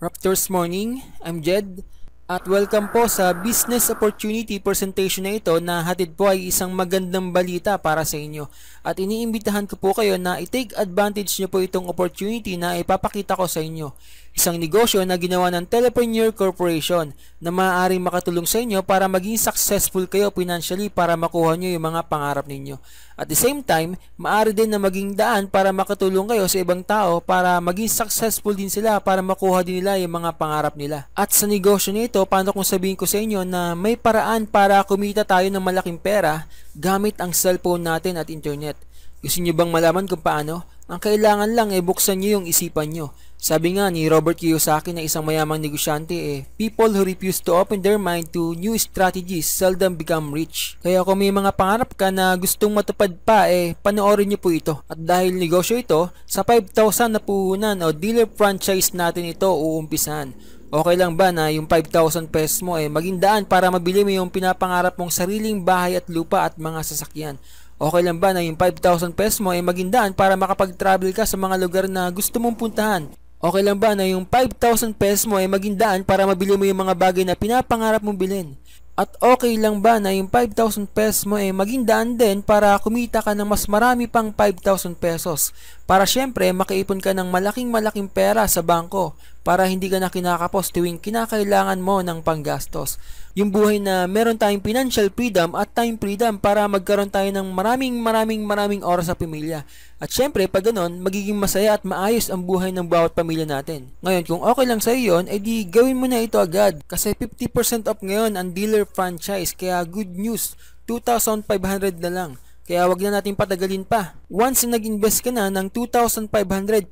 Raptors Morning, I'm Jed at welcome po sa business opportunity presentation na ito na hatid po ay isang magandang balita para sa inyo. At iniimbitahan ko po kayo na i-take advantage nyo po itong opportunity na ipapakita ko sa inyo. Isang negosyo na ginawa ng Telepreneur Corporation na maaaring makatulong sa inyo para maging successful kayo financially para makuha nyo yung mga pangarap ninyo. At the same time, maaari din na maging daan para makatulong kayo sa ibang tao para maging successful din sila para makuha din nila yung mga pangarap nila. At sa negosyo nito, paano kung sabihin ko sa inyo na may paraan para kumita tayo ng malaking pera gamit ang cellphone natin at internet. Gusto nyo bang malaman kung paano? Ang kailangan lang buksan nyo yung isipan nyo. Sabi nga ni Robert Kiyosaki na isang mayamang negosyante people who refuse to open their mind to new strategies seldom become rich. Kaya kung may mga pangarap ka na gustong matupad pa panoorin nyo po ito. At dahil negosyo ito, sa 5,000 na puhunan o dealer franchise natin ito uumpisahan. Okay lang ba na yung 5,000 pesos mo maging daan para mabili mo yung pinapangarap mong sariling bahay at lupa at mga sasakyan? Okay lang ba na yung 5,000 pesos mo maging daan para makapag-travel ka sa mga lugar na gusto mong puntahan? Okay lang ba na yung 5,000 pesos mo maging daan para mabili mo yung mga bagay na pinapangarap mong bilhin? At okay lang ba na yung 5,000 pesos mo maging daan din para kumita ka ng mas marami pang 5,000 pesos? Para syempre makaipon ka ng malaking pera sa bangko para hindi ka na kinakapos tuwing kinakailangan mo ng panggastos. Yung buhay na meron tayong financial freedom at time freedom para magkaroon tayo ng maraming oras sa pamilya. At syempre pag ganon, magiging masaya at maayos ang buhay ng bawat pamilya natin. Ngayon kung okay lang sa iyo yun, edi gawin mo na ito agad. Kasi 50% off ngayon ang dealer franchise, kaya good news, 2,500 na lang. Kaya wag na natin patagalin pa. Once nag-invest ka na ng 2,500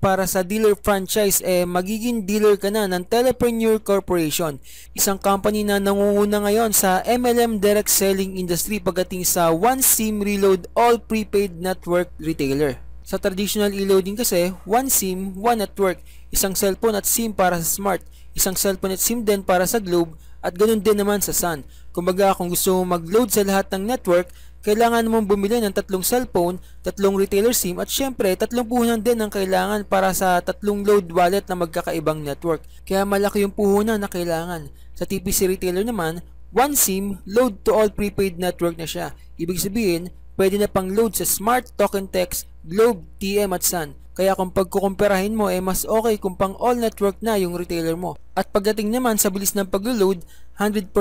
para sa dealer franchise, magiging dealer ka na ng Telepreneur Corporation. Isang company na nangunguna ngayon sa MLM direct selling industry pagdating sa One SIM Reload All Prepaid Network Retailer. Sa traditional e-loading kasi, one SIM, one network. Isang cellphone at SIM para sa Smart. Isang cellphone at SIM din para sa Globe. At ganun din naman sa Sun. Kumbaga kung gusto mo mag-load sa lahat ng network, kailangan mong bumili ng 3 cellphone, 3 retailer SIM at syempre 3 puhunan din ang kailangan para sa 3 load wallet na magkakaibang network. Kaya malaki yung puhunan na kailangan. Sa TPC retailer naman, 1 SIM load to all prepaid network na siya. Ibig sabihin, pwede na pang load sa Smart, Token Text, Globe, TM at Sun. Kaya kung pagkukumpirahin mo mas okay kung pang all network na yung retailer mo. At pagdating naman sa bilis ng pag-load, 100%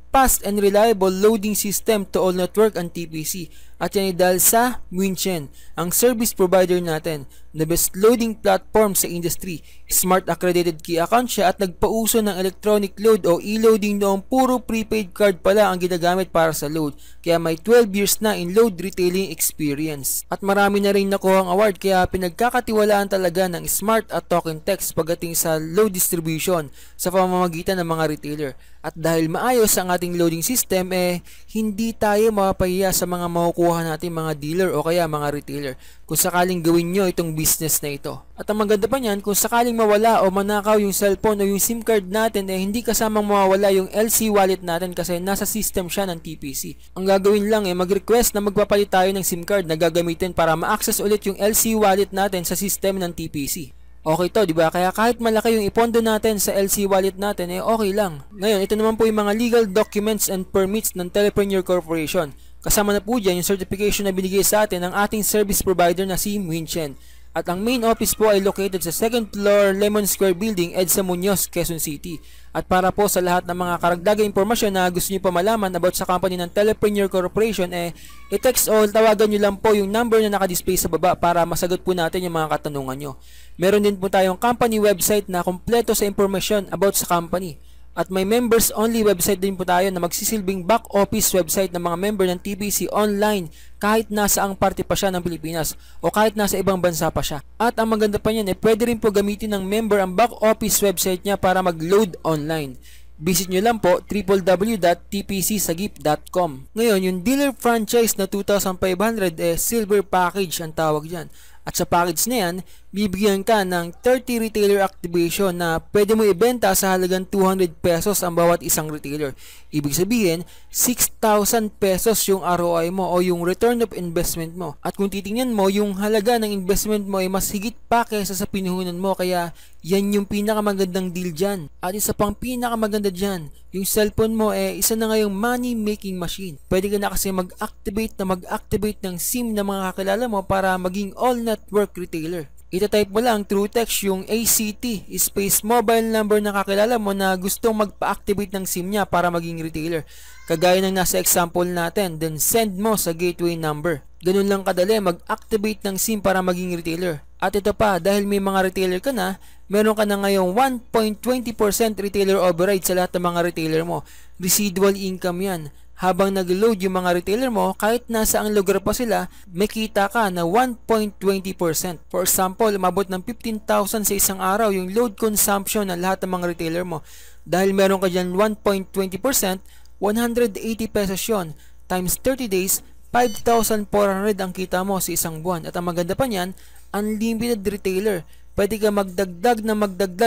fast and reliable loading system to all network ang TPC. At yan ay dahil sa Winchen, ang service provider natin, the best loading platform sa industry. Smart accredited key account siya at nagpauso ng electronic load o e-loading noong puro prepaid card pala ang ginagamit para sa load. Kaya may 12 years na in load retailing experience. At marami na rin nakuha ang award kaya pinagkakatiwalaan talaga ng Smart at Token Text pagdating sa load distribution sa pamamagitan ng mga retailer. At dahil maayos ang ating loading system, hindi tayo mapapahiya sa mga makukuha natin mga dealer o kaya mga retailer kung sakaling gawin nyo itong business na ito. At ang maganda pa niyan, kung sakaling mawala o manakaw yung cellphone o yung SIM card natin, hindi kasamang mawawala yung LC wallet natin kasi nasa system siya ng TPC. Ang gagawin lang mag-request na magpapalit tayo ng SIM card na gagamitin para ma-access ulit yung LC wallet natin sa system ng TPC. Okay to, di ba? Kaya kahit malaki yung ipondo natin sa LC wallet natin, okay lang. Ngayon, ito naman po yung mga legal documents and permits ng Telepreneur Corporation. Kasama na po dyan yung certification na binigay sa atin ng ating service provider na si Winchen. At ang main office po ay located sa 2nd floor Lemon Square Building, EDSA Muñoz, Quezon City. At para po sa lahat ng mga karagdagang impormasyon na gusto niyo pa malaman about sa company ng Telepreneur Corporation, i-text o tawagan niyo lang po yung number na nakadisplay sa baba para masagot po natin yung mga katanungan niyo. Meron din po tayong company website na kumpleto sa impormasyon about sa company. At may members only website din po tayo na magsisilbing back office website ng mga member ng TPC online kahit nasa ang parte pa siya ng Pilipinas o kahit nasa ibang bansa pa siya. At ang maganda pa niyan, pwede rin po gamitin ng member ang back office website niya para mag-load online. Visit nyo lang po www.tpcsagip.com. Ngayon, yung dealer franchise na 2,500 silver package ang tawag dyan. At sa package na yan, bibigyan ka ng 30 retailer activation na pwede mo ibenta sa halagang 200 pesos ang bawat isang retailer. Ibig sabihin, 6,000 pesos yung ROI mo o yung return of investment mo. At kung titingnan mo, yung halaga ng investment mo ay mas higit pa kaysa sa pinuhunan mo, kaya yan yung pinakamagandang deal dyan. At isa pang pinakamaganda dyan, yung cellphone mo isa na ngayong money making machine. Pwede ka na kasi mag-activate ng SIM ng mga kakilala mo para maging all network retailer. Itatype mo lang through text yung ACT space mobile number ng kakilala mo na gustong magpa-activate ng SIM niya para maging retailer. Kagaya ng nasa example natin, then send mo sa gateway number. Ganun lang kadali mag-activate ng SIM para maging retailer. At ito pa, dahil may mga retailer ka na, meron ka na ngayong 1.20% retailer override sa lahat ng mga retailer mo. Residual income yan. Habang nag-load yung mga retailer mo, kahit nasa ang lugar pa sila, may kita ka na 1.20%. For example, umabot ng 15,000 sa isang araw yung load consumption ng lahat ng mga retailer mo. Dahil meron ka dyan 1.20%, 180 pesos yun. Times 30 days, 5,400 ang kita mo sa isang buwan. At ang maganda pa niyan, unlimited retailer. Pwede ka magdagdag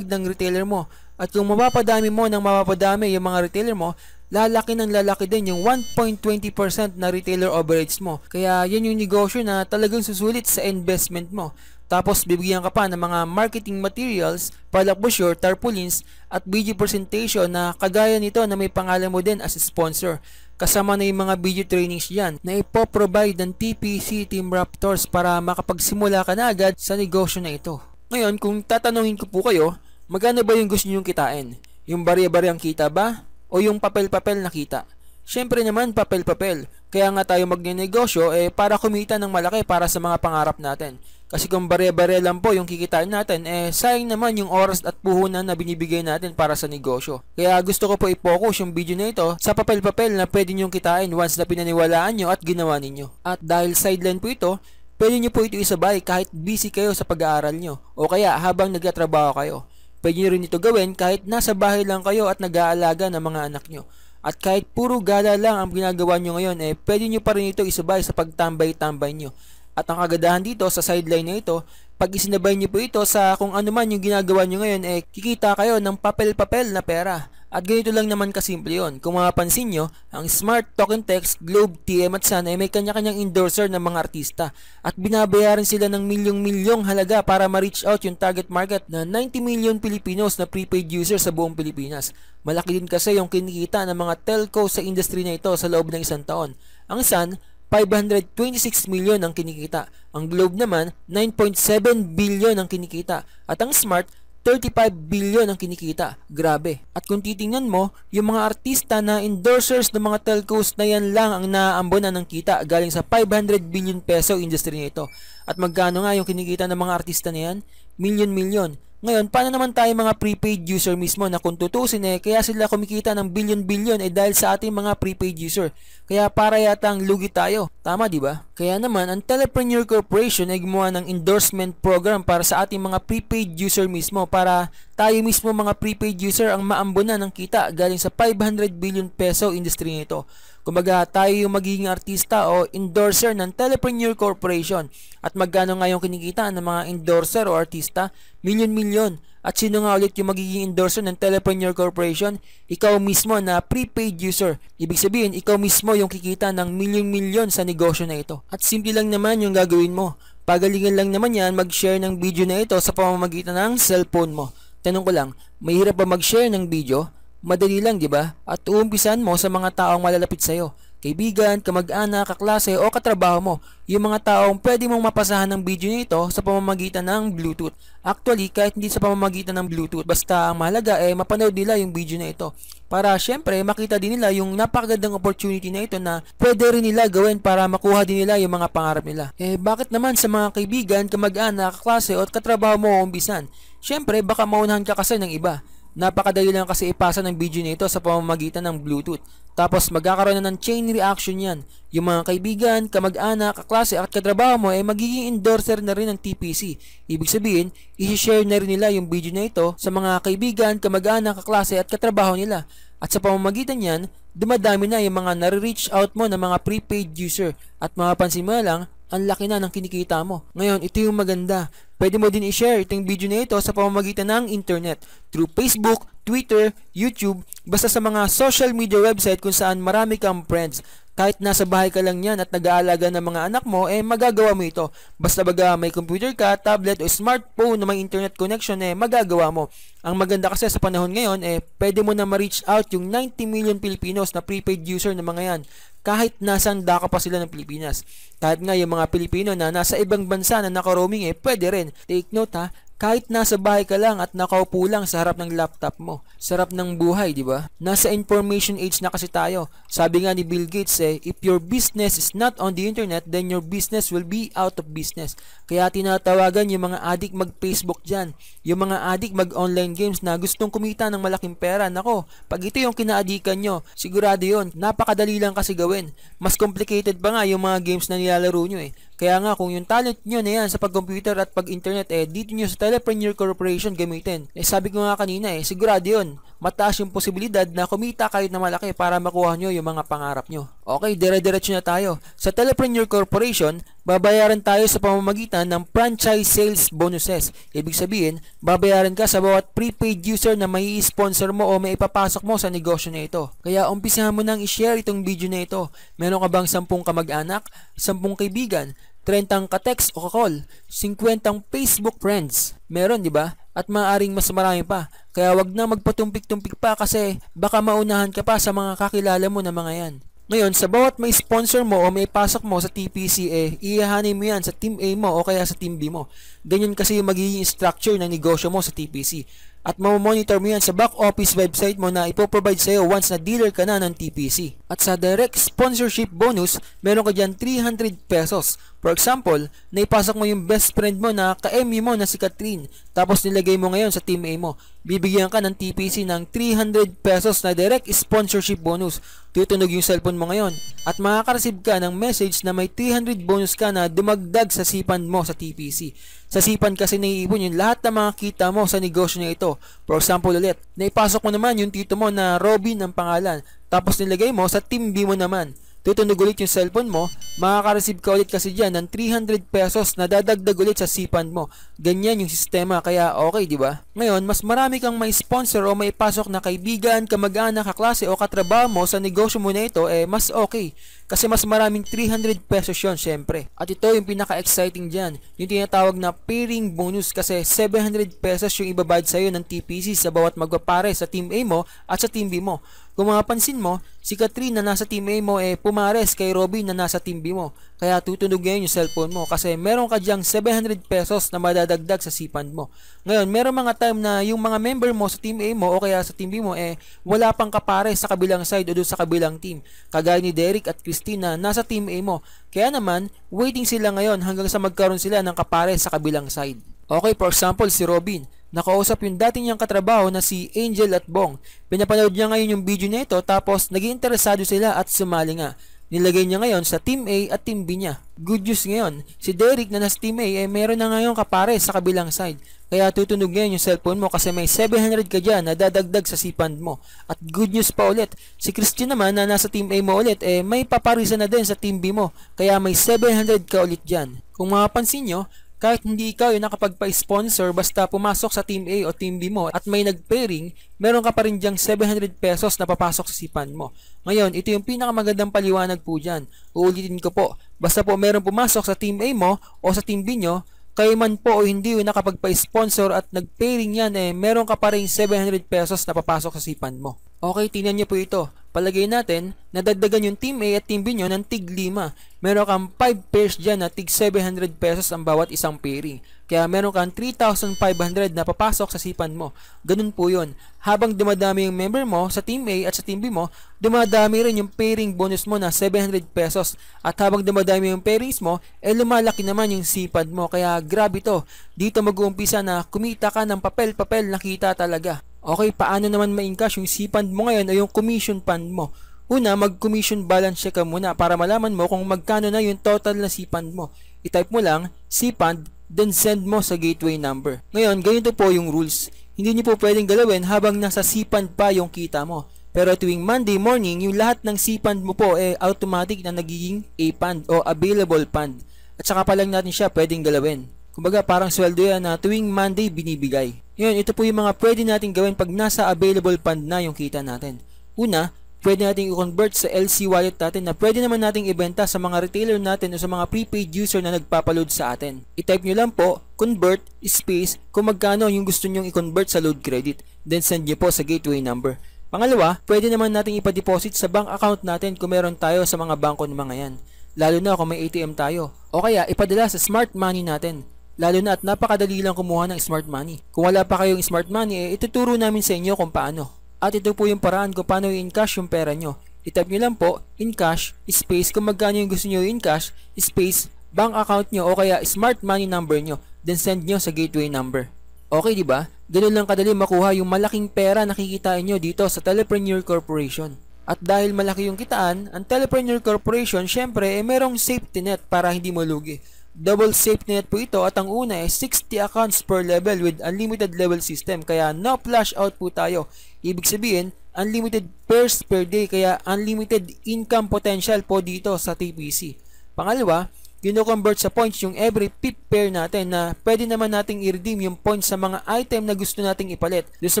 ng retailer mo. At kung mapapadami mo ng mapapadami yung mga retailer mo, lalaki ng lalaki din yung 1.20% na retailer overheads mo. Kaya yan yung negosyo na talagang susulit sa investment mo. Tapos bibigyan ka pa ng mga marketing materials, product brochure, tarpaulins at video presentation na kagaya nito na may pangalan mo din as a sponsor. Kasama na yung mga video trainings yan na ipoprovide ng TPC Team Raptors para makapagsimula ka na agad sa negosyo na ito. Ngayon, kung tatanungin ko po kayo, magkano ba yung gusto nyong kitain? Yung barya-baryang kita ba? O yung papel-papel na kita? Syempre naman papel-papel. Kaya nga tayo magnenegosyo para kumita ng malaki para sa mga pangarap natin. Kasi kung bare-bare lang po yung kikitain natin, sayang naman yung oras at puhunan na binibigay natin para sa negosyo. Kaya gusto ko po i-focus yung video na ito sa papel-papel na pwede nyong kitain once na pinaniwalaan nyo at ginawa ninyo. At dahil sideline po ito, pwede nyo po ito isabay kahit busy kayo sa pag-aaral nyo o kaya habang nagtatrabaho kayo. Pwede nyo rin ito gawin kahit nasa bahay lang kayo at nag-aalaga ng mga anak nyo. At kahit puro gala lang ang ginagawa nyo ngayon, pwede nyo pa rin ito isabay sa pagtambay-tambay nyo. At ang kagandahan dito sa sideline na ito, pag isinabay nyo po ito sa kung ano man yung ginagawa nyo ngayon, kikita kayo ng papel-papel na pera. At ganito lang naman kasimple yun. Kung mapapansin nyo, ang Smart Token Text, Globe, TM at Sun may kanya-kanyang endorser ng mga artista. At binabayaran sila ng milyong-milyong halaga para ma-reach out yung target market na 90 million Filipinos na prepaid users sa buong Pilipinas. Malaki din kasi yung kinikita ng mga telco sa industry na ito sa loob ng isang taon. Ang Sun, 526 million ang kinikita. Ang Globe naman, 9.7 billion ang kinikita. At ang Smart, 35 billion ang kinikita. Grabe. At kung titingnan mo, yung mga artista na endorsers ng mga telcos na yan lang ang naaambunan ng kita galing sa 500 billion peso industry nito. At magkano nga yung kinikita ng mga artista na yan? Milyon-milyon. Ngayon, paano naman tayo mga prepaid user mismo na kung tutusin kaya sila kumikita ng billion-billion dahil sa ating mga prepaid user. Kaya para yatang lugi tayo. Tama, di ba? Kaya naman, ang Telepreneur Corporation ay gumawa ng endorsement program para sa ating mga prepaid user mismo para tayo mismo mga prepaid user ang maambunan ng kita galing sa 500 billion peso industry nito. Kumbaga, tayo yung magiging artista o endorser ng Telepreneur Corporation. At magkano nga yung kinikita ng mga endorser o artista? Milyon-milyon. At sino nga ulit yung magiging endorser ng Telepreneur Corporation? Ikaw mismo na prepaid user. Ibig sabihin, ikaw mismo yung kikita ng milyon-milyon sa negosyo na ito. At simple lang naman yung gagawin mo. Pagalingan lang naman yan mag-share ng video na ito sa pamamagitan ng cellphone mo. Tanong ko lang, mahirap ba mag-share ng video? Madali lang, di ba? At uumpisan mo sa mga taong malalapit sa'yo. Kaibigan, kamag-anak, kaklase o katrabaho mo. Yung mga taong pwede mong mapasahan ng video nito sa pamamagitan ng Bluetooth. Actually, kahit hindi sa pamamagitan ng Bluetooth, basta ang mahalaga mapanood nila yung video na ito. Para syempre makita din nila yung napakagandang opportunity na ito na pwede rin nila gawin para makuha din nila yung mga pangarap nila. Bakit naman sa mga kaibigan, kamag-anak, kaklase o katrabaho mo uumpisan? Syempre, baka maunahan ka kasi ng iba. Napakadali lang kasi ipasa ng video nito sa pamamagitan ng Bluetooth. Tapos magkakaroon na ng chain reaction yan. Yung mga kaibigan, kamag-anak, kaklase at katrabaho mo magiging endorser na rin ng TPC. Ibig sabihin, i-share na rin nila yung video na ito sa mga kaibigan, kamag-anak, kaklase at katrabaho nila. At sa pamamagitan yan, dumadami na yung mga nare-reach out mo ng mga prepaid user. At mapapansin mo lang, ang laki na ng kinikita mo. Ngayon, ito yung maganda. Pwede mo din i-share itong video na ito sa pamamagitan ng internet through Facebook, Twitter, YouTube, basta sa mga social media website kung saan marami kang friends. Kahit nasa bahay ka lang yan at nag-aalaga ng mga anak mo, magagawa mo ito. Basta baga may computer ka, tablet o smartphone na may internet connection, magagawa mo. Ang maganda kasi sa panahon ngayon, pwede mo na ma-reach out yung 90 million Filipinos na prepaid user ng mga yan. Kahit nasang daka pa sila ng Pilipinas. Kahit nga yung mga Pilipino na nasa ibang bansa na naka-roaming, pwede rin. Take note ha, kahit nasa bahay ka lang at nakaupo lang sa harap ng laptop mo. Sarap ng buhay, di ba? Nasa information age na kasi tayo. Sabi nga ni Bill Gates, if your business is not on the internet, then your business will be out of business. Kaya tinatawagan yung mga addict mag-Facebook dyan. Yung mga addict mag-online games na gustong kumita ng malaking pera. Nako, pag ito yung kinaadikan nyo, sigurado yun. Napakadali lang kasi gawin. Mas complicated pa nga yung mga games na nilalaro nyo Kaya nga kung yung talent nyo na yan sa pag-computer at pag-internet, dito nyo sa Telepreneur Corporation gamitin. Sabi ko nga kanina sigurado yun. Mataas yung posibilidad na kumita kahit na malaki para makuha nyo yung mga pangarap nyo. Okay, dire-diretso na tayo. Sa Telepreneur Corporation, babayaran tayo sa pamamagitan ng franchise sales bonuses. Ibig sabihin, babayaran ka sa bawat prepaid user na may sponsor mo o may ipapasok mo sa negosyo na ito. Kaya umpisahan mo nang i-share itong video na ito. Meron ka bang 10 kamag-anak, 10 kaibigan, 30 ka-text o ka-call, 50 Facebook friends. Meron, di ba? At maaaring mas marami pa. Kaya wag na magpatumpik-tumpik pa kasi baka maunahan ka pa sa mga kakilala mo na mga yan. Ngayon, sa bawat may sponsor mo o may pasok mo sa TPC, ihahanin mo yan sa Team A mo o kaya sa Team B mo. Ganyan kasi yung magiging structure ng negosyo mo sa TPC. At mamonitor mo yan sa back office website mo na ipoprovide sa'yo once na dealer ka na ng TPC. At sa direct sponsorship bonus, meron ka dyan 300 pesos. For example, naipasok mo yung best friend mo na ka-MU mo na si Catherine, tapos nilagay mo ngayon sa Team A mo. Bibigyan ka ng TPC ng 300 pesos na direct sponsorship bonus. Tutunog yung cellphone mo ngayon at makaka-receive ka ng message na may 300 bonus ka na dumagdag sa sipan mo sa TPC. Sa sipan kasi naiipon yung lahat ng mga kita mo sa negosyo na ito. For example ulit, naipasok mo naman yung tito mo na Robin ang pangalan, tapos nilagay mo sa Team B mo naman. Tutunog ulit yung cellphone mo, makaka-receive ka ulit kasi dyan ng 300 pesos na dadagdag ulit sa sipan mo. Ganyan yung sistema, kaya okay, di ba? Ngayon, mas marami kang may sponsor o may pasok na kaibigan, kamag-anak, kaklase o katrabaho mo sa negosyo mo na ito, mas okay. Kasi mas maraming 300 pesos yun, syempre. At ito yung pinaka-exciting dyan, yung tinatawag na pairing bonus kasi 700 pesos yung ibabayad sa'yo ng TPC sa bawat magpapare sa Team A mo at sa Team B mo. Kung mapapansin mo, si Catherine na nasa Team A mo pumares kay Robin na nasa Team B mo. Kaya tutunog ngayon yung cellphone mo kasi meron ka dyang 700 pesos na madadagdag sa sipan mo. Ngayon, meron mga time na yung mga member mo sa Team A mo o kaya sa Team B mo wala pang kapare sa kabilang side o doon sa kabilang team. Kagaya ni Derek at Christina nasa Team A mo. Kaya naman, waiting sila ngayon hanggang sa magkaroon sila ng kapare sa kabilang side. Okay, for example, si Robin. Nakausap yung dati niyang katrabaho na si Angel at Bong. Pinapanood niya ngayon yung video na ito tapos naging interesado sila at sumali nga. Nilagay niya ngayon sa Team A at Team B niya. Good news ngayon, si Derek na nasa Team A meron na ngayon kapare sa kabilang side. Kaya tutunog ngayon yung cellphone mo kasi may 700 ka dyan na dadagdag sa sipan mo. At good news pa ulit, si Christian naman na nasa Team A mo ulit may paparisa na din sa Team B mo. Kaya may 700 ka ulit dyan. Kung mapapansin nyo, kahit hindi ikaw yung nakapagpa-sponsor basta pumasok sa Team A o Team B mo at may nag-pairing, meron ka pa rin dyang 700 pesos na papasok sa sipan mo. Ngayon, ito yung pinakamagandang paliwanag po dyan. Uulitin ko po, basta po meron pumasok sa Team A mo o sa Team B nyo, kayo man po o hindi yung nakapagpa-sponsor at nag-pairing yan meron ka pa rin 700 pesos na papasok sa sipan mo. Okay, tingnan nyo po ito. Palagay natin, nadagdagan yung Team A at Team B nyo ng tig 5. Meron kang 5 pairs dyan na tig 700 pesos ang bawat isang pairing. Kaya meron kang 3,500 na papasok sa sipan mo. Ganun po yun. Habang dumadami yung member mo sa Team A at sa Team B mo, dumadami rin yung pairing bonus mo na 700 pesos. At habang dumadami yung pairings mo, lumalaki naman yung sipan mo. Kaya grabe to. Dito mag-uumpisa na kumita ka ng papel-papel na kita talaga. Okay, paano naman ma-encash yung sipan mo ngayon o yung commission fund mo? Una, mag-commission balance check ka muna para malaman mo kung magkano na yung total na sipan mo. I-type mo lang, sipan, then send mo sa gateway number. Ngayon, ganito po yung rules. Hindi niyo po pwedeng galawin habang nasa sipan pa yung kita mo. Pero tuwing Monday morning, yung lahat ng sipan mo po automatic na nagiging A-fund o available fund. at saka pa lang natin siya pwedeng galawin. Kumbaga parang sweldo yan na tuwing Monday binibigay. Ngayon, ito po yung mga pwede natin gawin pag nasa available fund na yung kita natin. Una, pwede natin i-convert sa LC wallet natin na pwede naman nating ibenta sa mga retailer natin o sa mga prepaid user na nagpapaload sa atin. I-type nyo lang po, convert, space, kung magkano yung gusto nyong i-convert sa load credit. Then send nyo po sa gateway number. Pangalawa, pwede naman nating ipa-deposit sa bank account natin kung meron tayo sa mga bangko ng mga yan. Lalo na kung may ATM tayo. O kaya, ipadala sa smart money natin. Lalo na at napakadali lang kumuha ng smart money. Kung wala pa kayong smart money, ituturo namin sa inyo kung paano. At ito po yung paraan kung paano i-encash yung pera nyo. I-type nyo lang po, encash, space, kung magkano yung gusto nyo i-encash, space, bank account nyo o kaya smart money number nyo. Then send nyo sa gateway number. Okay, di ba? Ganun lang kadali makuha yung malaking pera na kikitain nyo dito sa Telepreneur Corporation. At dahil malaki yung kitaan, ang Telepreneur Corporation, syempre, merong safety net para hindi mo lugi. Double safety net po ito at ang una 60 accounts per level with unlimited level system kaya no flash out po tayo. Ibig sabihin, unlimited pairs per day kaya unlimited income potential po dito sa TPC. Pangalawa, kino-convert sa points yung every pip pair natin na pwede naman nating i-redeem yung points sa mga item na gusto nating ipalit doon sa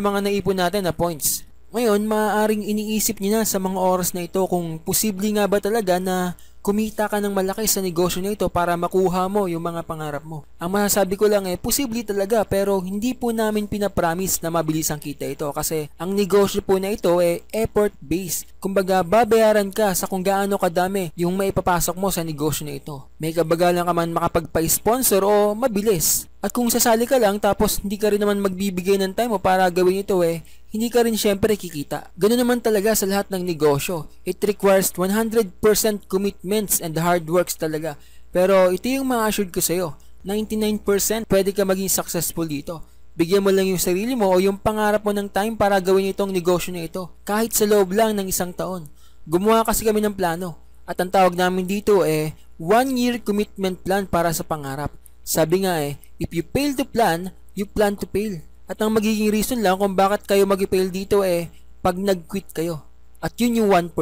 mga naipon natin na points. Ngayon, maaaring iniisip niyo na sa mga oras na ito kung posible nga ba talaga na kumita ka ng malaki sa negosyo na ito para makuha mo yung mga pangarap mo. Ang masasabi ko lang posible talaga pero hindi po namin pinapromise na mabilis ang kita ito kasi ang negosyo po na ito effort based. Kumbaga babayaran ka sa kung gaano kadami yung maipapasok mo sa negosyo na ito. May kabagalan ka man makapagpa-sponsor o mabilis. At kung sasali ka lang tapos hindi ka rin naman magbibigay ng time mo para gawin ito hindi ka rin syempre kikita. Ganoon naman talaga sa lahat ng negosyo. It requires 100% commitments and hard works talaga. Pero ito yung ma-assured ko sa'yo. 99% pwede ka maging successful dito. Bigyan mo lang yung sarili mo o yung pangarap mo ng time para gawin itong negosyo na ito. Kahit sa loob lang ng 1 taon. Gumawa kasi kami ng plano. At ang tawag namin dito 1-year commitment plan para sa pangarap. Sabi nga if you fail to plan, you plan to fail. At ang magiging reason lang kung bakit kayo mag-fail dito pag nag-quit kayo. At yun yung 1%.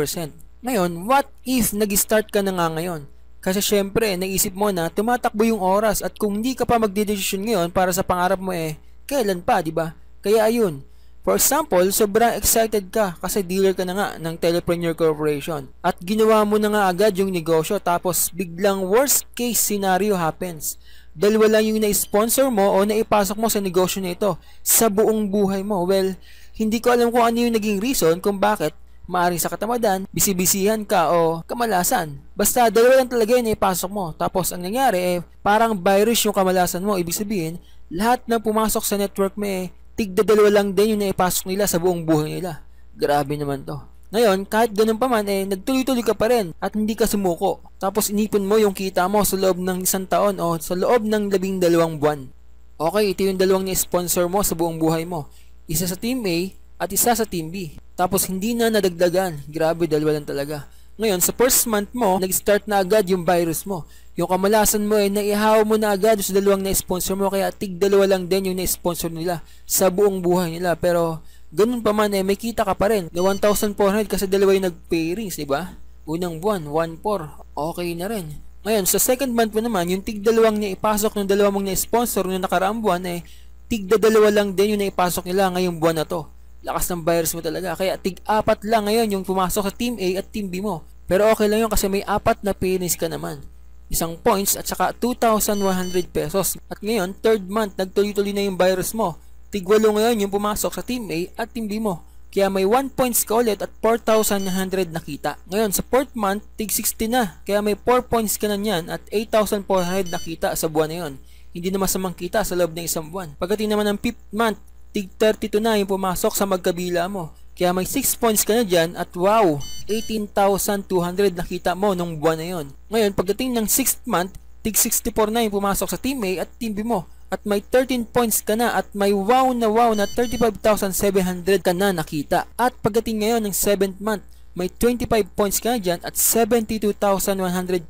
Ngayon, what if nag-start ka na nga ngayon? Kasi syempre, naisip mo na tumatakbo yung oras at kung hindi ka pa magdedesisyon ngayon para sa pangarap mo kailan pa, di ba? Kaya ayun. For example, sobrang excited ka kasi dealer ka na nga ng Telepreneur Corporation at ginawa mo na nga agad yung negosyo tapos biglang worst case scenario happens. Dalawa lang yung na-sponsor mo o naipasok mo sa negosyo na ito sa buong buhay mo. Well, hindi ko alam kung ano yung naging reason kung bakit. Maaring sa katamadan, bisibisihan ka o kamalasan. Basta dalawa lang talaga yung naipasok mo. Tapos ang nangyari parang virus yung kamalasan mo. Ibig sabihin, lahat ng pumasok sa network mo tigda dalawa lang din yung naipasok nila sa buong buhay nila. Grabe naman to. Ngayon, kahit ganun pa man, nagtuloy-tuloy ka pa rin at hindi ka sumuko. Tapos inipon mo yung kita mo sa loob ng 1 taon o sa loob ng 12 buwan. Okay, ito yung dalawang ni-sponsor mo sa buong buhay mo. Isa sa Team A at isa sa Team B. Tapos hindi na nadagdagan. Grabe, dalawa lang talaga. Ngayon, sa first month mo, nag-start na agad yung virus mo. Yung kamalasan mo naihaw mo na agad sa dalawang na-sponsor mo kaya tig-dalawa lang din yung na-sponsor nila sa buong buhay nila. Pero ganun pa man may kita ka pa rin. Na 1,400 kasi dalawa yung nag-pairings, diba? Unang buwan, 1,400. Okay na rin. Ngayon, sa second month mo naman, yung tig-dalawang naipasok ng dalawa mong na-sponsor nung nakaraang buwan tig-dalawa lang din yung naipasok nila ngayong buwan na to. Lakas ng virus mo talaga. Kaya tig-4 lang ngayon yung pumasok sa Team A at Team B mo. Pero okay lang yun kasi may 4 na pairings ka naman. Isang points at saka 2,100 pesos. At ngayon, third month, nagtuloy-tuloy na yung virus mo. Tig-8 ngayon yung pumasok sa Team A at Team B mo. Kaya may 1 points ka ulit at 4,900 nakita. Ngayon, sa 4th month, tig-60 na. Kaya may 4 points ka na yan at 8,400 nakita sa buwan na yun. Hindi na masamang kita sa loob ng 1 buwan. Pagdating naman ng 5th month, tig-32 na yung pumasok sa magkabila mo. Kaya may 6 points ka na dyan at wow, 18,200 nakita mo nung buwan na yon. Ngayon, pagdating ng 6th month, tig-64 na yung pumasok sa Team A at Team B mo. At may 13 points ka na at may wow na 35,700 ka na nakita. At pagdating ngayon ng 7th month, may 25 points ka na dyan at 72,100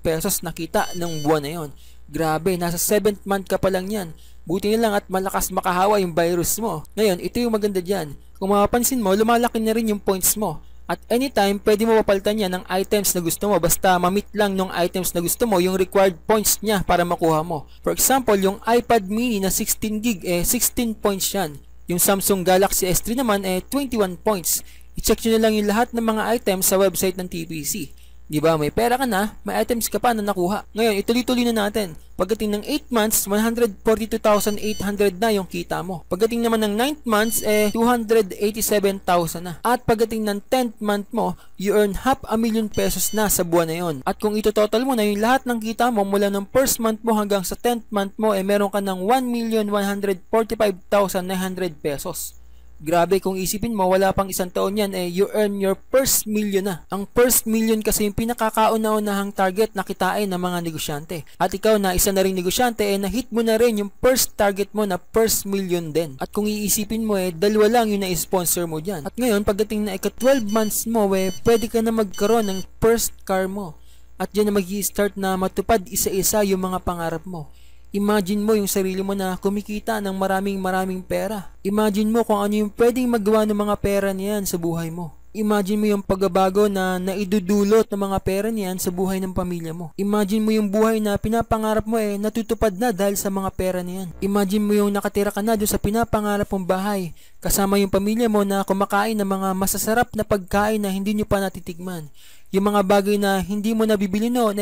pesos nakita ng buwan na yon. Grabe, nasa 7th month ka pa lang yan. Buti na lang at malakas makahawa yung virus mo. Ngayon, ito yung maganda dyan. Kung mapapansin mo, lumalaki na rin yung points mo. At anytime, pwede mo papalitan yan ng items na gusto mo. Basta ma-meet lang ng items na gusto mo, yung required points niya para makuha mo. For example, yung iPad mini na 16GB, 16 points yan. Yung Samsung Galaxy S3 naman, 21 points. I-check nyo na lang yung lahat ng mga items sa website ng TPC. Diba, may pera ka na, may items ka pa na nakuha. Ngayon, ituloy-tuloy na natin. Pagdating ng 8 months, 142,800 na yung kita mo. Pagdating naman ng 9th months, 287,000 na. At pagdating ng 10th month mo, you earn ₱500,000 pesos na sa buwan na yon. At kung ito-total mo na yung lahat ng kita mo mula ng 1st month mo hanggang sa 10th month mo, meron ka ng 1,145,900 pesos. Grabe, kung isipin mo, wala pang isang taon yan, you earn your first million na. Ang first million kasi yung pinakakauna-unahang target na kitain ng mga negosyante. At ikaw na isa na ring negosyante, na-hit mo na rin yung first target mo na first million din. At kung iisipin mo, dalawa lang yung na-sponsor mo dyan. At ngayon, pagdating na ika-12 months mo, pwede ka na magkaroon ng first car mo. At dyan na mag-i-start na matupad isa-isa yung mga pangarap mo. Imagine mo yung sarili mo na kumikita ng maraming pera. Imagine mo kung ano yung pwedeng magawa ng mga pera niyan sa buhay mo. Imagine mo yung pagbabago na naidudulot ng mga pera niyan sa buhay ng pamilya mo. Imagine mo yung buhay na pinapangarap mo natutupad na dahil sa mga pera niyan. Imagine mo yung nakatira ka na doon sa pinapangarap mong bahay kasama yung pamilya mo na kumakain ng mga masasarap na pagkain na hindi nyo pa natitikman. Yung mga bagay na hindi mo nabibili noon,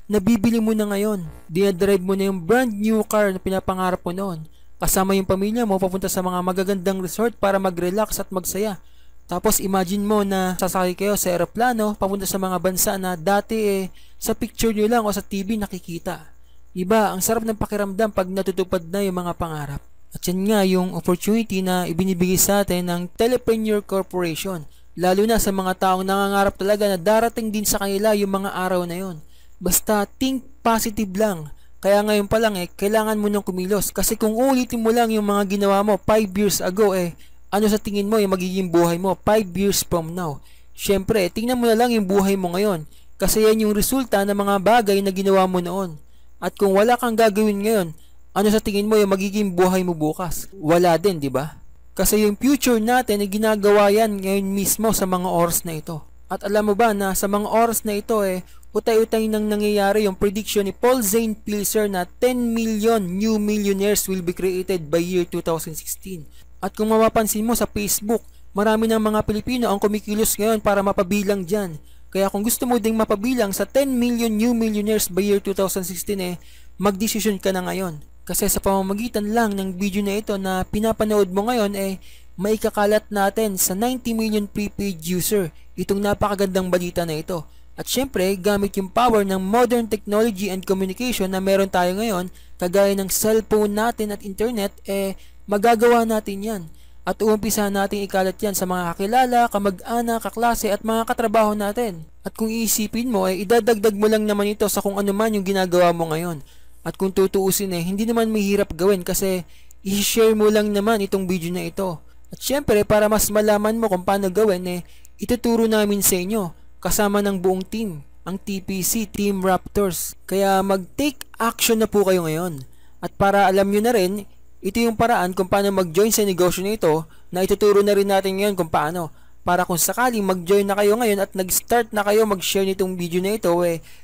nabibili mo na ngayon. Dinadrive mo na yung brand new car na pinapangarap mo noon. Kasama yung pamilya mo papunta sa mga magagandang resort para mag-relax at magsaya. Tapos imagine mo na sasakay kayo sa eroplano papunta sa mga bansa na dati sa picture nyo lang o sa TV nakikita. Iba, ang sarap ng pakiramdam pag natutupad na yung mga pangarap. At yan nga yung opportunity na ibinibigay sa atin ng Telepreneur Corporation. Lalo na sa mga taong nangangarap talaga na darating din sa kanila yung mga araw na yon. Basta think positive lang. Kaya ngayon pa lang kailangan mo nang kumilos. Kasi kung ulitin mo lang yung mga ginawa mo 5 years ago, ano sa tingin mo yung magiging buhay mo 5 years from now? Syempre, tingnan mo na lang yung buhay mo ngayon. Kasi yan yung resulta ng mga bagay na ginawa mo noon. At kung wala kang gagawin ngayon, ano sa tingin mo yung magiging buhay mo bukas? Wala din, di ba? Kasi yung future natin ay ginagawa yan ngayon mismo sa mga oras na ito. At alam mo ba na sa mga oras na ito utay-utay nang nangyayari yung prediction ni Paul Zane Pilzer na 10 million new millionaires will be created by year 2016. At kung mapapansin mo sa Facebook, marami ng mga Pilipino ang kumikilos ngayon para mapabilang dyan. Kaya kung gusto mo ding mapabilang sa 10 million new millionaires by year 2016, magdesisyon ka na ngayon. Kasi sa pamamagitan lang ng video na ito na pinapanood mo ngayon maikakalat natin sa 90 million prepaid user itong napakagandang balita na ito. At syempre, gamit yung power ng modern technology and communication na meron tayo ngayon, kagaya ng cellphone natin at internet, magagawa natin yan. At uumpisa natin ikalat yan sa mga kakilala, kamag-anak, kaklase at mga katrabaho natin. At kung iisipin mo, idadagdag mo lang naman ito sa kung ano man yung ginagawa mo ngayon. At kung tutuusin hindi naman mahirap gawin kasi i-share mo lang naman itong video na ito. At syempre, para mas malaman mo kung paano gawin, ituturo namin sa inyo kasama ng buong team, ang TPC Team Raptors. Kaya mag-take action na po kayo ngayon. At para alam nyo na rin, ito yung paraan kung paano mag-join sa negosyo na ito na ituturo na rin natin ngayon kung paano. Para kung sakaling mag-join na kayo ngayon at nag-start na kayo mag-share nitong video na ito,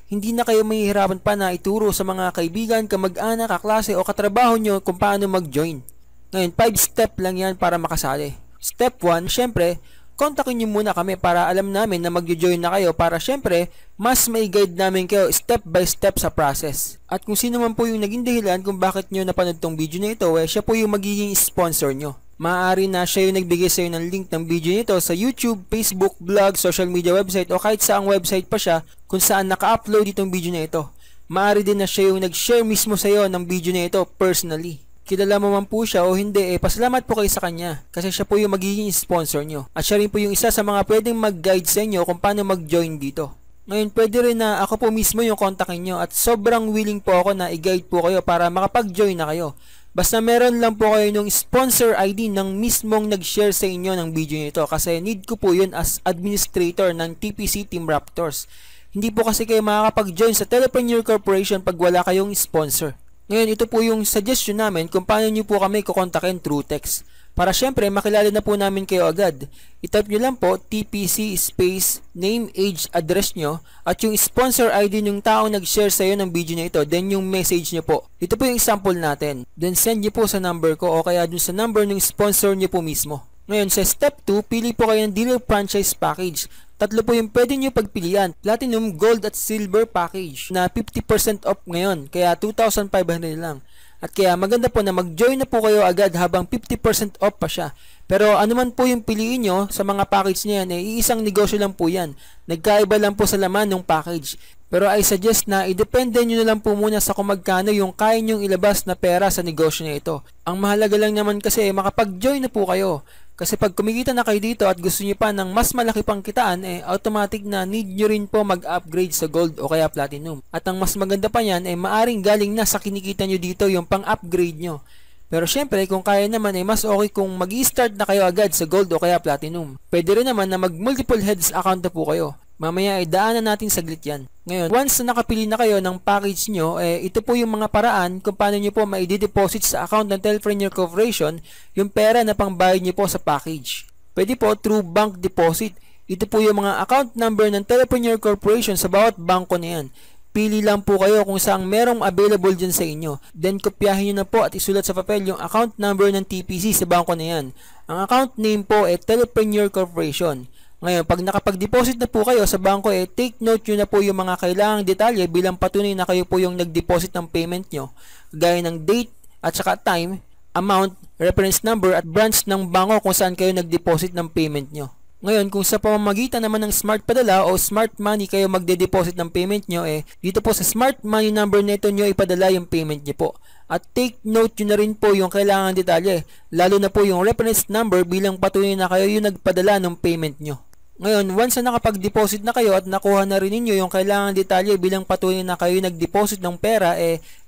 hindi na kayo mahihirapan pa na ituro sa mga kaibigan, kamag-anak, kaklase o katrabaho nyo kung paano mag-join. Ngayon, 5 step lang yan para makasali. Step 1, syempre, kontakin nyo muna kami para alam namin na mag-join na kayo para syempre, mas may guide namin kayo step by step sa process. At kung sino man po yung naging dahilan kung bakit nyo napanood tong video na ito, siya po yung magiging sponsor nyo. Maaari na siya yung nagbigay sa'yo ng link ng video nito sa YouTube, Facebook, blog, social media website o kahit saang website pa siya kung saan naka-upload itong video na ito. Maaari din na siya yung nag-share mismo sa'yo ng video na ito personally. Kilala mo man po siya o hindi, pasalamat po kayo sa kanya kasi siya po yung magiging sponsor nyo. At siya rin po yung isa sa mga pwedeng mag-guide sa inyo kung paano mag-join dito. Ngayon, pwede rin na ako po mismo yung kontakin nyo at sobrang willing po ako na i-guide po kayo para makapag-join na kayo. Basta meron lang po kayo ng sponsor ID ng mismong nag-share sa inyo ng video nito kasi need ko po yun as administrator ng TPC Team Raptors. Hindi po kasi kayo makakapag-join sa Telepreneur Corporation pag wala kayong sponsor. Ngayon, ito po yung suggestion namin kung paano nyo po kami kukontakin through text. Para syempre makilala na po namin kayo agad. I-type nyo lang po TPC space name, age, address nyo at yung sponsor ID ng taong nag-share sa iyo ng video na ito, then yung message nyo po. Ito po yung example natin. Then send nyo po sa number ko o kaya dun sa number ng sponsor nyo po mismo. Ngayon sa step 2, pili po kayo ng dealer franchise package. Tatlo po yung pwede nyo pagpilian. Platinum, Gold at Silver package na 50% off ngayon. Kaya 2,500 lang. At kaya maganda po na mag-join na po kayo agad habang 50% off pa siya. Pero ano man po yung piliin nyo sa mga package na yan, iisang negosyo lang po yan. Nagkaiba lang po sa laman ng package. Pero I suggest na idepende nyo na lang po muna sa kung magkano yung kaya nyong ilabas na pera sa negosyo na ito. Ang mahalaga lang naman kasi makapag-join na po kayo. Kasi pag kumikita na kayo dito at gusto nyo pa ng mas malaki pang kitaan, automatic na need nyo rin po mag-upgrade sa Gold o kaya Platinum. At ang mas maganda pa yan, maaring galing na sa kinikita nyo dito yung pang-upgrade nyo. Pero syempre, kung kaya naman mas okay kung mag-i-start na kayo agad sa Gold o kaya Platinum. Pwede rin naman na mag-multiple heads account na po kayo. Mamaya daanan natin saglit yan. Ngayon, once na nakapili na kayo ng package nyo, ito po yung mga paraan kung paano nyo po ma-deposit sa account ng Telepreneur Corporation yung pera na pangbayad nyo po sa package. Pwede po through bank deposit. Ito po yung mga account number ng Telepreneur Corporation sa bawat bangko na yan. Pili lang po kayo kung saang merong available dyan sa inyo. Then kopyahin nyo na po at isulat sa papel yung account number ng TPC sa bangko na yan. Ang account name po Telepreneur Corporation. Ngayon, pag nakapag-deposit na po kayo sa bangko, take note nyo na po yung mga kailangang detalye bilang patunay na kayo po yung nag-deposit ng payment nyo. Gaya ng date at saka time, amount, reference number at branch ng bangko kung saan kayo nag-deposit ng payment nyo. Ngayon, kung sa pamamagitan naman ng Smart Padala o Smart Money kayo magde-deposit ng payment nyo, dito po sa Smart Money number nito nyo ipadala yung payment nyo po. At take note nyo na rin po yung kailangang detalye, lalo na po yung reference number bilang patunay na kayo yung nagpadala ng payment nyo. Ngayon, once na nakapag-deposit na kayo at nakuha na rin ninyo yung kailangang detalye bilang patunay na kayo nag-deposit ng pera,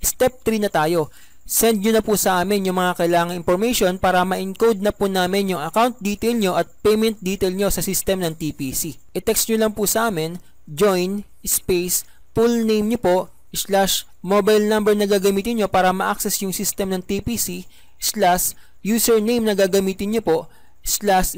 step 3 na tayo. Send nyo na po sa amin yung mga kailangang information para ma-encode na po namin yung account detail nyo at payment detail nyo sa system ng TPC. I-text nyo lang po sa amin, join, space, full name nyo po, / mobile number na gagamitin nyo para ma-access yung system ng TPC, / username na gagamitin nyo po, /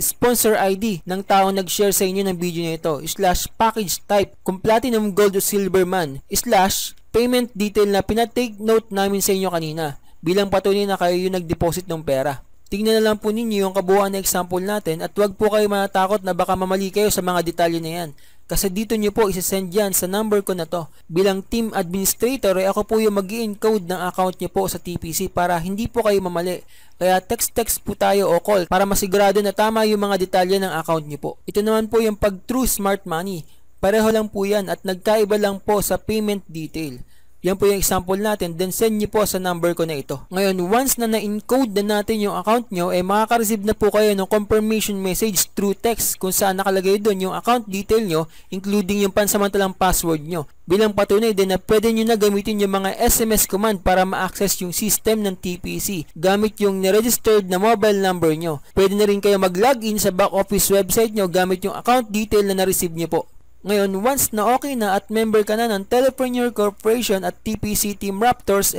sponsor ID ng taong nag-share sa inyo ng video na ito, / package type kung Platinum, Gold o Silver man, / payment detail na pinatake note namin sa inyo kanina bilang patunay na kayo yung nag-deposit ng pera. Tingnan na lang po ninyo yung kabuuan na example natin at huwag po kayo matatakot na baka mamali kayo sa mga detalye na yan. Kasi dito nyo po isasend yan sa number ko na to. Bilang team administrator, ako po yung mag-i-encode ng account nyo po sa TPC para hindi po kayo mamali. Kaya text po tayo o call para masigurado na tama yung mga detalye ng account nyo po. Ito naman po yung pag True Smart Money. Pareho lang po yan at nagkaiba lang po sa payment detail. Yan po yung example natin, then send nyo po sa number ko na ito. Ngayon, once na na-encode na natin yung account nyo, makaka-receive na po kayo ng confirmation message through text kung saan nakalagay doon yung account detail nyo, including yung pansamantalang password nyo. Bilang patunay din na pwede nyo na gamitin yung mga SMS command para ma-access yung system ng TPC gamit yung niregistered na mobile number nyo. Pwede na rin kayo mag-login sa back office website nyo gamit yung account detail na na-receive nyo po. Ngayon, once na okay na at member ka na ng Telepreneur Corporation at TPC Team Raptors,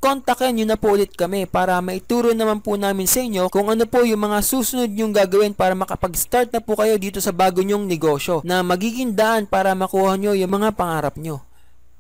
kontakin nyo na po ulit kami para maituro naman po namin sa inyo kung ano po yung mga susunod nyong gagawin para makapag-start na po kayo dito sa bago nyong negosyo na magiging daan para makuha nyo yung mga pangarap nyo.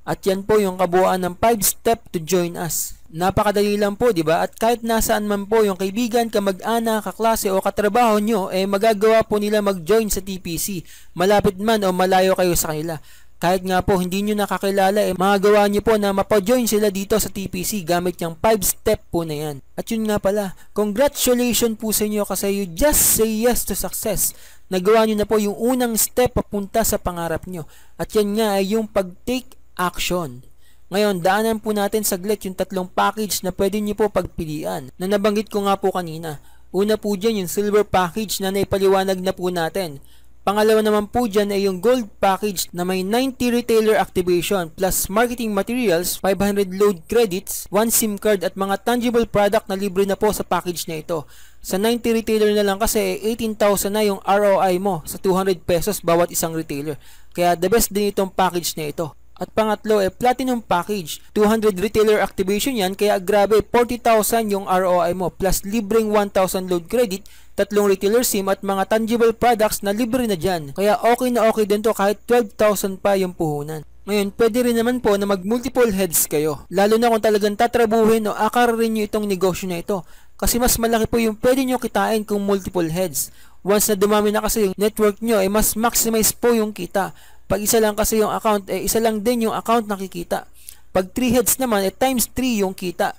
At yan po yung kabuuan ng 5 step to join us. Napakadali lang po, di ba? At kahit nasaan man po yung kaibigan, kamag-anak, kaklase o katrabaho nyo, magagawa po nila mag-join sa TPC. Malapit man o malayo kayo sa kanila. Kahit nga po hindi nyo nakakilala, magagawa nyo po na mapajoin sila dito sa TPC gamit yung 5 step po na yan. At yun nga pala, congratulations po sa inyo kasi you just say yes to success. Nagawa nyo na po yung unang step papunta sa pangarap nyo. At yan nga ay yung pag-take action. Ngayon, daanan po natin saglit yung tatlong package na pwede nyo po pagpilian na nabanggit ko nga po kanina. Una po dyan yung silver package na naipaliwanag na po natin. Pangalawa naman po dyan ay yung gold package na may 90 retailer activation plus marketing materials, 500 load credits, 1 SIM card at mga tangible product na libre na po sa package na ito. Sa 90 retailer na lang kasi 18,000 na yung ROI mo sa 200 pesos bawat isang retailer. Kaya the best din itong package na ito. At pangatlo Platinum Package. 200 retailer activation yan, kaya grabe 40,000 yung ROI mo plus libreng 1,000 load credit, 3 retailer SIM at mga tangible products na libre na dyan. Kaya okay na okay din to kahit 12,000 pa yung puhunan. Ngayon, pwede rin naman po na mag-multiple heads kayo. Lalo na kung talagang tatrabuhin o akarin nyo itong negosyo na ito. Kasi mas malaki po yung pwede nyo kitain kung multiple heads. Once na dumami na kasi yung network nyo, mas maximize po yung kita. Pag isa lang kasi yung account, isa lang din yung account nakikita. Pag 3 heads naman, times 3 yung kita.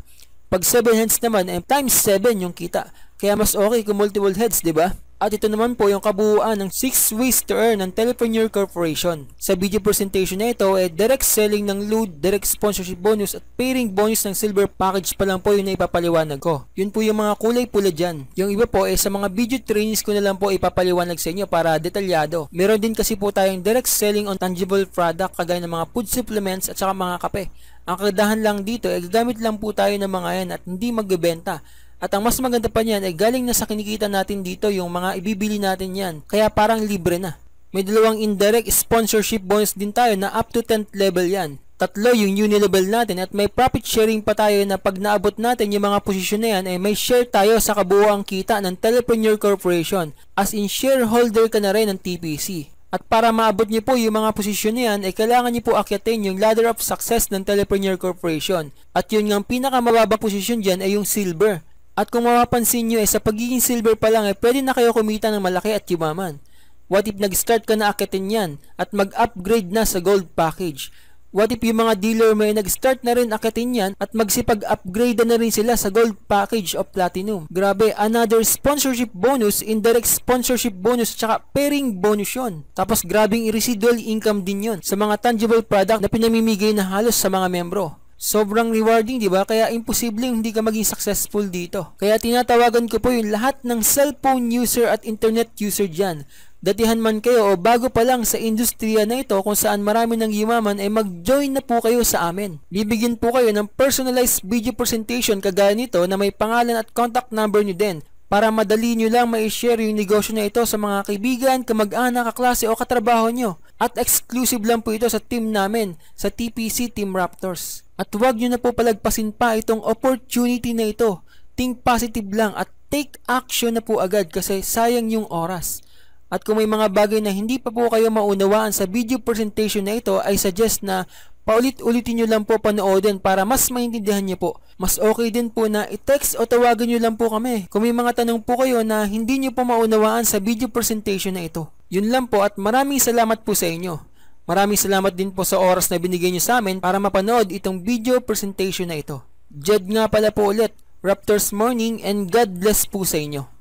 Pag 7 heads naman, times 7 yung kita. Kaya mas okay kung multiple heads, di ba? At ito naman po yung kabuuan ng 6 ways to earn ng Telepreneur Corporation. Sa video presentation na ito, direct selling ng load, direct sponsorship bonus at pairing bonus ng silver package pa lang po yung naipapaliwanag ko. Yun po yung mga kulay pula dyan. Yung iba po sa mga video trainings ko na lang po ipapaliwanag sa inyo para detalyado. Meron din kasi po tayong direct selling on tangible product kagaya ng mga food supplements at saka mga kape. Ang kagadahan lang dito gagamit lang po tayo ng mga yan at hindi magbebenta. At ang mas maganda pa niyan galing na sa kinikita natin dito yung mga ibibili natin yan. Kaya parang libre na. May dalawang indirect sponsorship bonus din tayo na up to 10th level yan. 3 yung uni level natin at may profit sharing pa tayo na pag naabot natin yung mga posisyon na yan may share tayo sa kabuuang kita ng Telepreneur Corporation. As in shareholder ka na rin ng TPC. At para maabot niyo po yung mga posisyon na yan, kailangan niyo po akyatin yung ladder of success ng Telepreneur Corporation. At yun nga pinakamababang posisyon dyan ay yung silver. At kung mapapansin nyo sa pagiging silver pa lang pwede na kayo kumita ng malaki at yumaman. What if nag-start ka na akitin yan at mag-upgrade na sa gold package? What if yung mga dealer may nag-start na rin akitin yan at magsipag-upgrade na rin sila sa gold package of platinum? Grabe, another sponsorship bonus, indirect sponsorship bonus, tsaka pairing bonus yun. Tapos grabing residual income din yun sa mga tangible product na pinamimigay na halos sa mga membro. Sobrang rewarding, di ba? Kaya imposibleng hindi ka maging successful dito. Kaya tinatawagan ko po yung lahat ng cellphone user at internet user dyan. Datihan man kayo o bago pa lang sa industriya na ito kung saan marami ng yumaman mag-join na po kayo sa amin. Bibigyan po kayo ng personalized video presentation kagaya nito na may pangalan at contact number nyo din para madali nyo lang ma-share yung negosyo na ito sa mga kaibigan, kamag-anak, kaklase o katrabaho nyo. At exclusive lang po ito sa team namin, sa TPC Team Raptors. At huwag nyo na po palagpasin pa itong opportunity na ito. Think positive lang at take action na po agad kasi sayang yung oras. At kung may mga bagay na hindi pa po kayo maunawaan sa video presentation na ito, I suggest na paulit-ulitin nyo lang po panoodin para mas maintindihan nyo po. Mas okay din po na i-text o tawagan nyo lang po kami kung may mga tanong po kayo na hindi nyo po maunawaan sa video presentation na ito. Yun lang po at maraming salamat po sa inyo. Maraming salamat din po sa oras na binigay nyo sa amin para mapanood itong video presentation na ito. Jed nga pala po ulit. Raptors morning and God bless po sa inyo.